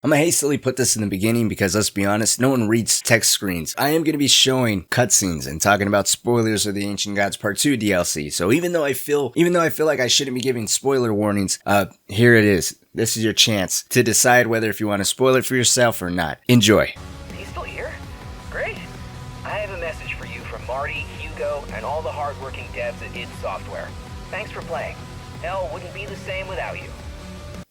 I'm gonna hastily put this in the beginning because let's be honest, no one reads text screens. I am gonna be showing cutscenes and talking about spoilers of the Ancient Gods Part 2 DLC. So even though I feel like I shouldn't be giving spoiler warnings, here it is. This is your chance to decide whether if you want to spoil it for yourself or not. Enjoy. He's still here? Great. I have a message for you from Marty, Hugo, and all the hardworking devs at id Software. Thanks for playing. Hell wouldn't be the same without you.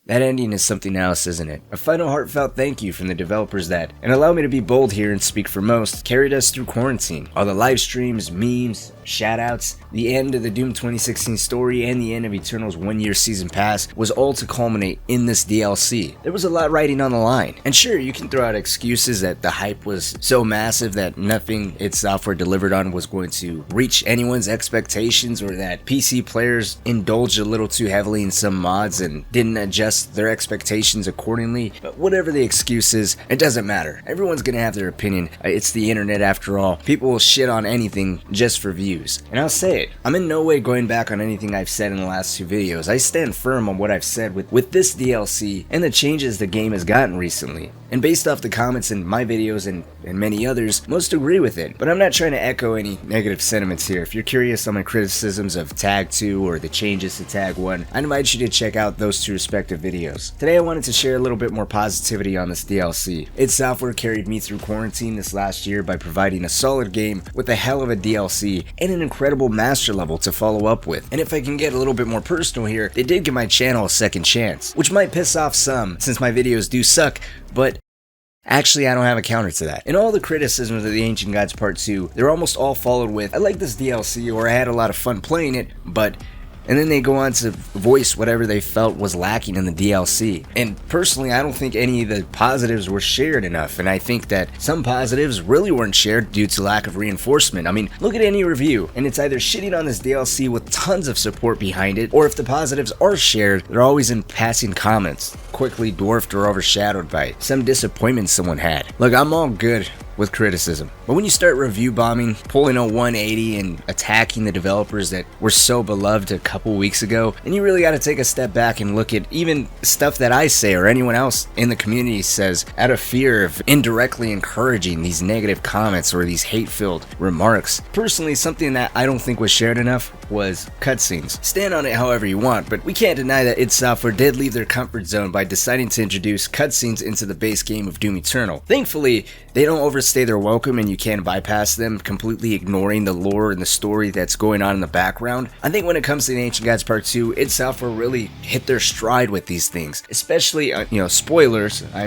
That ending is something else, isn't it? A final heartfelt thank you from the developers that, and allow me to be bold here and speak for most, carried us through quarantine. All the live streams, memes, shoutouts, the end of the Doom 2016 story, and the end of Eternal's 1-year season pass was all to culminate in this DLC. There was a lot riding on the line. And sure, you can throw out excuses that the hype was so massive that nothing id Software delivered on was going to reach anyone's expectations, or that PC players indulged a little too heavily in some mods and didn't adjust their expectations accordingly. But whatever the excuse is, it doesn't matter. Everyone's gonna have their opinion. It's the internet after all. People will shit on anything just for views. And I'll say it, I'm in no way going back on anything I've said in the last 2 videos. I stand firm on what I've said with this DLC and the changes the game has gotten recently. And based off the comments in my videos and many others, most agree with it. But I'm not trying to echo any negative sentiments here. If you're curious on my criticisms of Tag 2 or the changes to Tag 1, I invite you to check out those 2 respective videos. Today I wanted to share a little bit more positivity on this DLC. id Software carried me through quarantine this last year by providing a solid game with a hell of a DLC and an incredible master level to follow up with. And if I can get a little bit more personal here, they did give my channel a second chance, which might piss off some since my videos do suck, but actually, I don't have a counter to that. In all the criticisms of the Ancient Gods Part 2, they're almost all followed with, I like this DLC, or I had a lot of fun playing it, but... and then they go on to voice whatever they felt was lacking in the DLC. And personally, I don't think any of the positives were shared enough, and I think that some positives really weren't shared due to lack of reinforcement. I mean, look at any review, and it's either shitting on this DLC with tons of support behind it, or if the positives are shared, they're always in passing comments, quickly dwarfed or overshadowed by some disappointment someone had. Look, I'm all good with criticism, but when you start review bombing, pulling a 180 and attacking the developers that were so beloved a couple weeks ago, then you really got to take a step back and look at even stuff that I say or anyone else in the community says out of fear of indirectly encouraging these negative comments or these hate-filled remarks. Personally, something that I don't think was shared enough was cutscenes. Stand on it however you want, but we can't deny that id Software did leave their comfort zone by deciding to introduce cutscenes into the base game of Doom Eternal. Thankfully, they don't overstay their welcome and you can't bypass them, completely ignoring the lore and the story that's going on in the background. I think when it comes to the Ancient Gods Part 2, id Software really hit their stride with these things. Especially, spoilers, I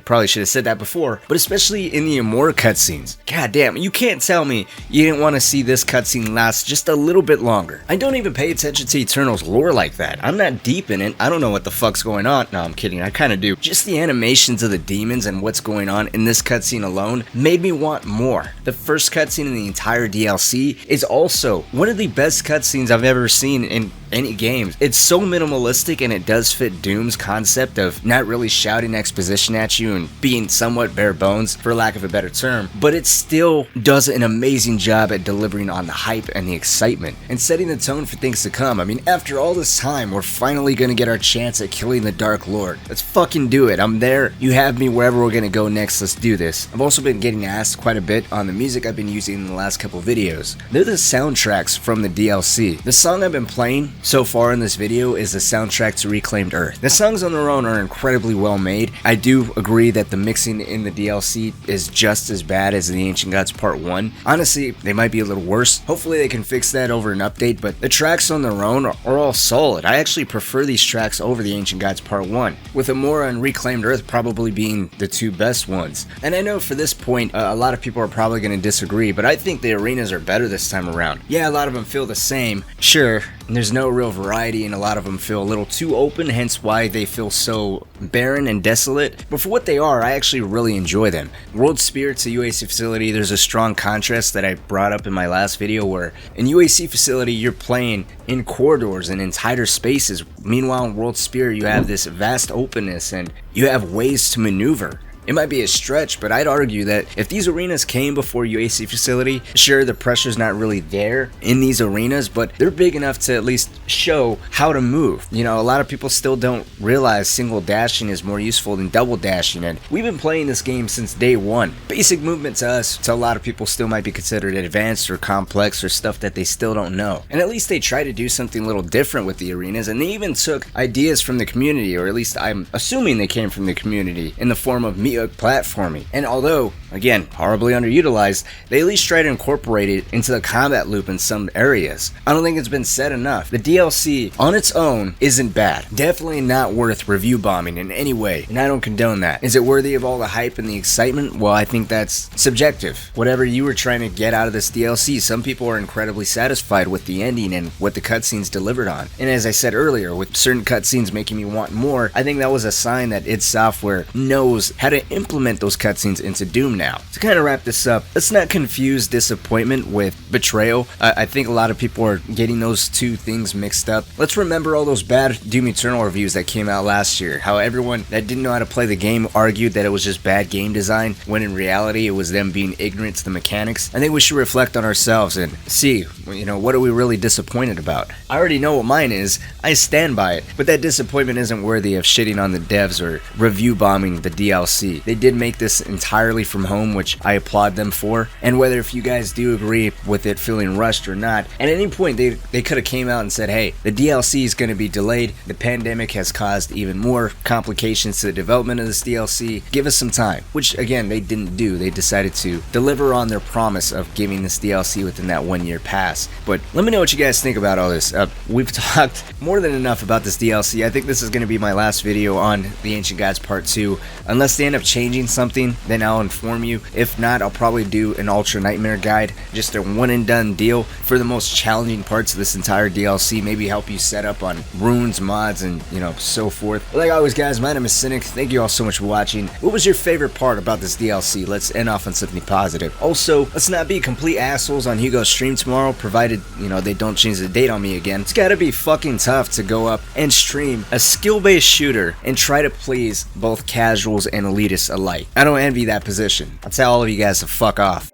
probably should have said that before, but especially in the Amor cutscenes. God damn, you can't tell me you didn't want to see this cutscene last just a little bit longer. I don't even pay attention to Eternal's lore like that. I'm not deep in it. I don't know what the fuck's going on. No, I'm kidding. I kind of do. Just the animations of the demons and what's going on in this cutscene alone made me want more. The first cutscene in the entire DLC is also one of the best cutscenes I've ever seen in any games. It's so minimalistic and it does fit Doom's concept of not really shouting exposition at you and being somewhat bare bones, for lack of a better term, but it still does an amazing job at delivering on the hype and the excitement and setting the tone for things to come. I mean, after all this time, we're finally gonna get our chance at killing the Dark Lord. Let's fucking do it. I'm there. You have me wherever we're gonna go next. Let's do this. I've also been getting asked quite a bit on the music I've been using in the last couple videos. They're the soundtracks from the DLC. The song I've been playing so far in this video is the soundtrack to Reclaimed Earth. The songs on their own are incredibly well made. I do agree that the mixing in the DLC is just as bad as the Ancient Gods Part 1. Honestly, they might be a little worse. Hopefully they can fix that over an update, but the tracks on their own are all solid. I actually prefer these tracks over the Ancient Gods Part 1, with Amor and Reclaimed Earth probably being the 2 best ones. And I know for this point, a lot of people are probably going to disagree, but I think the arenas are better this time around. Yeah, a lot of them feel the same, sure, and there's no real variety, and a lot of them feel a little too open, hence why they feel so barren and desolate. But for what they are, I actually really enjoy them. World Spirit's a UAC facility. There's a strong contrast that I brought up in my last video where in UAC facility you're playing in corridors and in tighter spaces. Meanwhile in World Spirit you have this vast openness and you have ways to maneuver. It might be a stretch, but I'd argue that if these arenas came before UAC facility, sure, the pressure's not really there in these arenas, but they're big enough to at least show how to move. You know, a lot of people still don't realize single dashing is more useful than double dashing, and we've been playing this game since day one. Basic movement to us, to a lot of people, still might be considered advanced or complex or stuff that they still don't know. And at least they try to do something a little different with the arenas, and they even took ideas from the community, or at least I'm assuming they came from the community, in the form of Miuk platforming. And although, again, horribly underutilized, they at least try to incorporate it into the combat loop in some areas. I don't think it's been said enough. The DLC on its own isn't bad. Definitely not worth review bombing in any way, and I don't condone that. Is it worthy of all the hype and the excitement? Well, I think that's subjective. Whatever you were trying to get out of this DLC, some people are incredibly satisfied with the ending and what the cutscenes delivered on. And as I said earlier, with certain cutscenes making me want more, I think that was a sign that id Software knows how to implement those cutscenes into Doom now. To kind of wrap this up, let's not confuse disappointment with betrayal. I think a lot of people are getting those two things mixed up. Let's remember all those bad Doom Eternal reviews that came out last year. How everyone that didn't know how to play the game argued that it was just bad game design, when in reality it was them being ignorant to the mechanics. I think we should reflect on ourselves and see, you know, what are we really disappointed about? I already know what mine is. I stand by it. But that disappointment isn't worthy of shitting on the devs or review bombing the DLC. They did make this entirely from home, which I applaud them for. And whether if you guys do agree with it feeling rushed or not, at any point they could have came out and said, hey, the DLC is going to be delayed. The pandemic has caused even more complications to the development of this DLC. Give us some time, which again, they didn't do. They decided to deliver on their promise of giving this DLC within that 1 year pass. But let me know what you guys think about all this. We've talked more than enough about this DLC. I think this is going to be my last video on the Ancient Gods Part 2. Unless they end up changing something, then I'll inform you. If not, I'll probably do an Ultra Nightmare guide, just a one and done deal for the most challenging parts of this entire DLC, maybe help you set up on runes, mods, and you know, so forth. But like always guys, my name is Cynic. Thank you all so much for watching. What was your favorite part about this DLC? Let's end off on something positive. Also, let's not be complete assholes on Hugo's stream tomorrow, provided, you know, they don't change the date on me again. It's gotta be fucking tough to go up and stream a skill-based shooter and try to please both casuals and elitists alike. I don't envy that position. I'll tell all of you guys to fuck off.